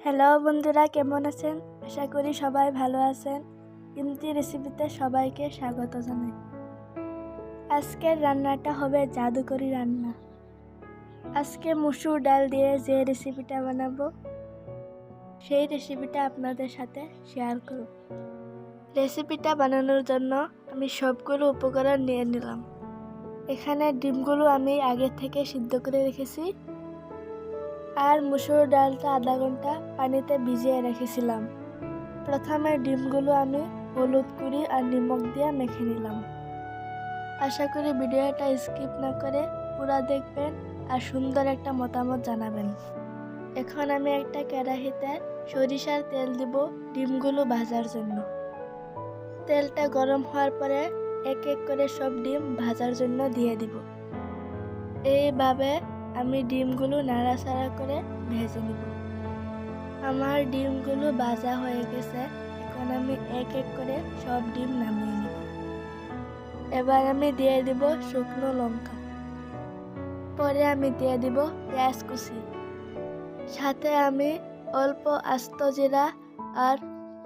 Hello বন্ধুরা, কেমন আছেন? আশা করি সবাই ভালো আছেন। ইমতি রেসিপিতে সবাইকে স্বাগত জানাই। আজকের রান্নাটা হবে জাদুকরি রান্না। আজকে মসুর ডাল দিয়ে যে রেসিপিটা বানাবো সেই রেসিপিটা আপনাদের সাথে শেয়ার করব। রেসিপিটা বানানোর জন্য আমি সবগুলো উপকরণ নিয়ে নিলাম। এখানে ডিমগুলো আমি আগে থেকে সিদ্ধ করে রেখেছি, আর মসুর ডালটা আধা ঘন্টা পানিতে ভিজিয়ে রেখেছিলাম। প্রথমে ডিমগুলো আমি হলুদ গুঁড়ি আর নিমখ দিয়ে মেখে নিলাম। আশা করি ভিডিওটা স্কিপ না করে পুরো দেখবেন আর সুন্দর একটা মতামত জানাবেন। এখন আমি একটা কড়াইতে সরিষার তেল দিব ডিমগুলো ভাজার জন্য। তেলটা গরম হওয়ার পরে এক এক করে সব ডিম ভাজার জন্য দিয়ে দিব। এইভাবে আমি ডিমগুলো নাড়াচাড়া করে ভেজে নিব। আমার ডিমগুলো ভাজা হয়ে গেছে। এখন আমি এক এক করে সব ডিম নামিয়ে নিব। এবার আমি দিয়ে দিব শুকনো লঙ্কা, পরে আমি দিয়ে দিব পেঁয়াজ কুচি, সাথে আমি অল্প আস্ত জিরা আর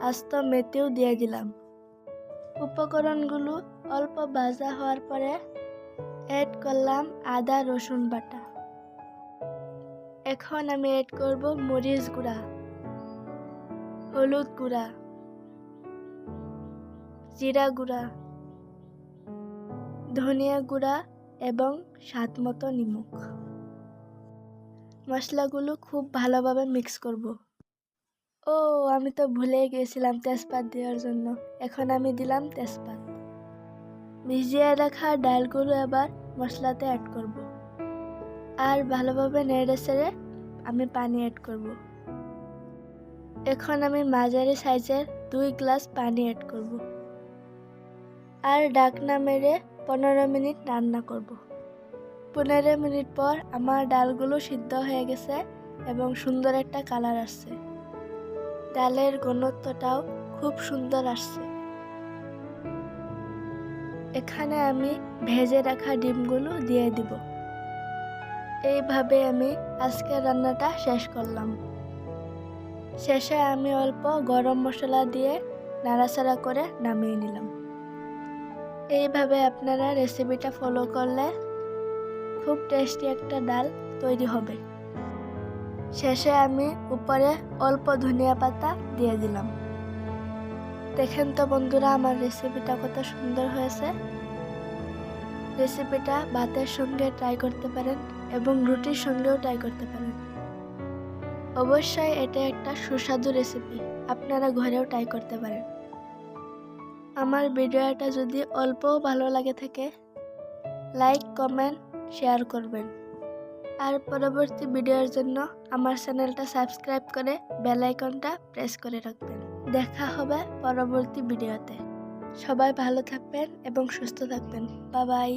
আস্ত মেথিও দিয়ে দিলাম। উপকরণগুলো অল্প ভাজা হওয়ার পরে অ্যাড করলাম আদা রসুন বাটা। এখন আমি অ্যাড করব মরিচ গুঁড়া, হলুদ গুঁড়া, জিরা গুঁড়া, ধনিয়া গুঁড়া এবং স্বাদ মতো নিমখ। মশলাগুলো খুব ভালোভাবে মিক্স করব। ও, আমি তো ভুলে গিয়েছিলাম তেজপাত দেওয়ার জন্য। এখন আমি দিলাম তেজপাত। ভিজিয়ে রাখা ডালগুলো এবার মশলাতে অ্যাড করব, আর ভালোভাবে নেড়ে চেড়ে আমি পানি অ্যাড করব। এখন আমি মাঝারি সাইজের 2 গ্লাস পানি অ্যাড করব, আর ঢাকনা মেরে 15 মিনিট রান্না করব। 15 মিনিট পর আমার ডালগুলো সিদ্ধ হয়ে গেছে এবং সুন্দর একটা কালার আসছে। ডালের ঘনত্বটাও খুব সুন্দর আসছে। এখানে আমি ভেজে রাখা ডিমগুলো দিয়ে দিব। এইভাবে আমি আজকের রান্নাটা শেষ করলাম। শেষে আমি অল্প গরম মশলা দিয়ে নাড়াচাড়া করে নামিয়ে নিলাম। এইভাবে আপনারা রেসিপিটা ফলো করলে খুব টেস্টি একটা ডাল তৈরি হবে। শেষে আমি উপরে অল্প ধনিয়া পাতা দিয়ে দিলাম। দেখেন তো বন্ধুরা, আমার রেসিপিটা কত সুন্দর হয়েছে। রেসিপিটা ভাতের সঙ্গে ট্রাই করতে পারেন এবং রুটির সঙ্গেও ট্রাই করতে পারেন। অবশ্যই এটা একটা সুস্বাদু রেসিপি, আপনারা ঘরেও ট্রাই করতে পারেন। আমার ভিডিওটা যদি অল্পও ভালো লাগে থাকে, লাইক কমেন্ট শেয়ার করবেন। আর পরবর্তী ভিডিওর জন্য আমার চ্যানেলটা সাবস্ক্রাইব করে বেল আইকনটা প্রেস করে রাখবেন। দেখা হবে পরবর্তী ভিডিওতে। সবাই ভালো থাকবেন এবং সুস্থ থাকবেন। Bye bye.